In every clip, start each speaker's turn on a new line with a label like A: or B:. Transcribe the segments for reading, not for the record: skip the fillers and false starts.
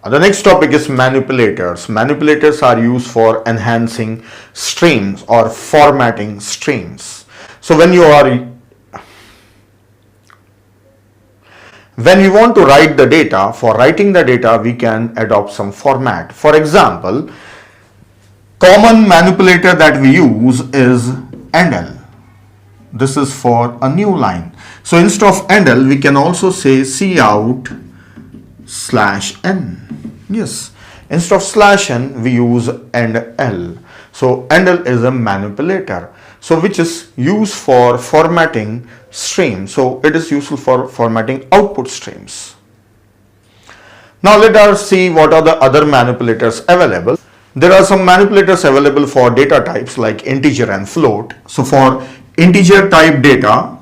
A: The next topic is manipulators. Manipulators are used for enhancing streams or formatting streams. So when you want to write the data, for writing the data we can adopt some format. For example, common manipulator that we use is endl. This is for a new line. So instead of endl we can also say cout/n. Yes, instead of /n we use endl. So endl is a manipulator, so which is used for formatting streams. So it is useful for formatting output streams. Now let us see what are the other manipulators available. There are some manipulators available for data types like integer and float. So for integer type data,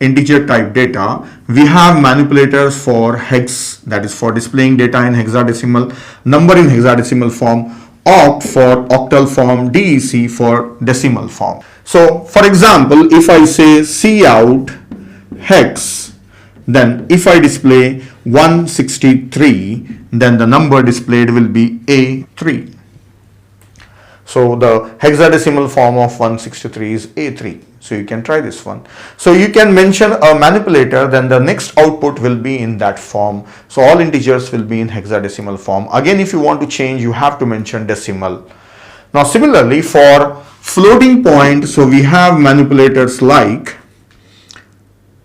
A: we have manipulators for hex, that is for displaying data in hexadecimal, number in hexadecimal form, oct for octal form, dec for decimal form. So for example, if I say cout hex, then if I display 163, then the number displayed will be A3. So the hexadecimal form of 163 is A3. So you can try this one. So you can mention a manipulator, then the next output will be in that form. So all integers will be in hexadecimal form. Again, if you want to change, you have to mention decimal. Now similarly for floating point, so we have manipulators like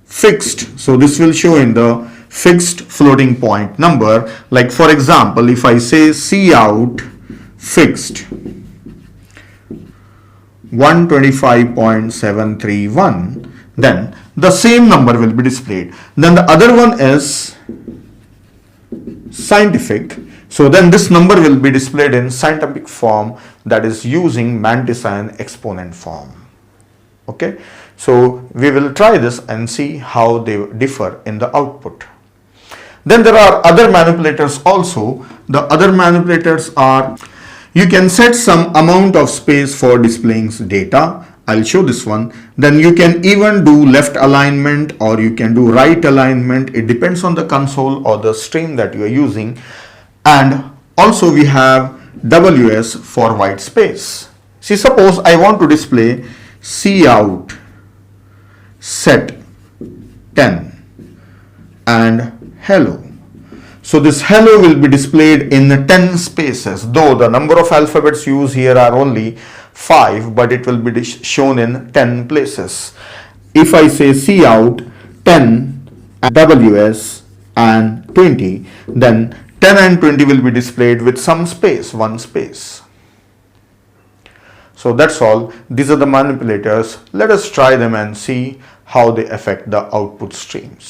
A: fixed. So this will show in the fixed floating point number. Like for example, if I say cout fixed 125.731, then the same number will be displayed. Then the other one is scientific. So then this number will be displayed in scientific form, that is using mantissa exponent form. Okay, so we will try this and see how they differ in the output. Then there are other manipulators also. The other manipulators are, you can set some amount of space for displaying data. I'll show this one. Then you can even do left alignment or you can do right alignment. It depends on the console or the stream that you are using. And also we have WS for white space. See, suppose I want to display cout set 10 and hello. So this hello will be displayed in 10 spaces, though the number of alphabets used here are only 5, but it will be shown in 10 places. If I say cout 10 WS and 20, then 10 and 20 will be displayed with some space, one space. So that's all. These are the manipulators. Let us try them and see how they affect the output streams.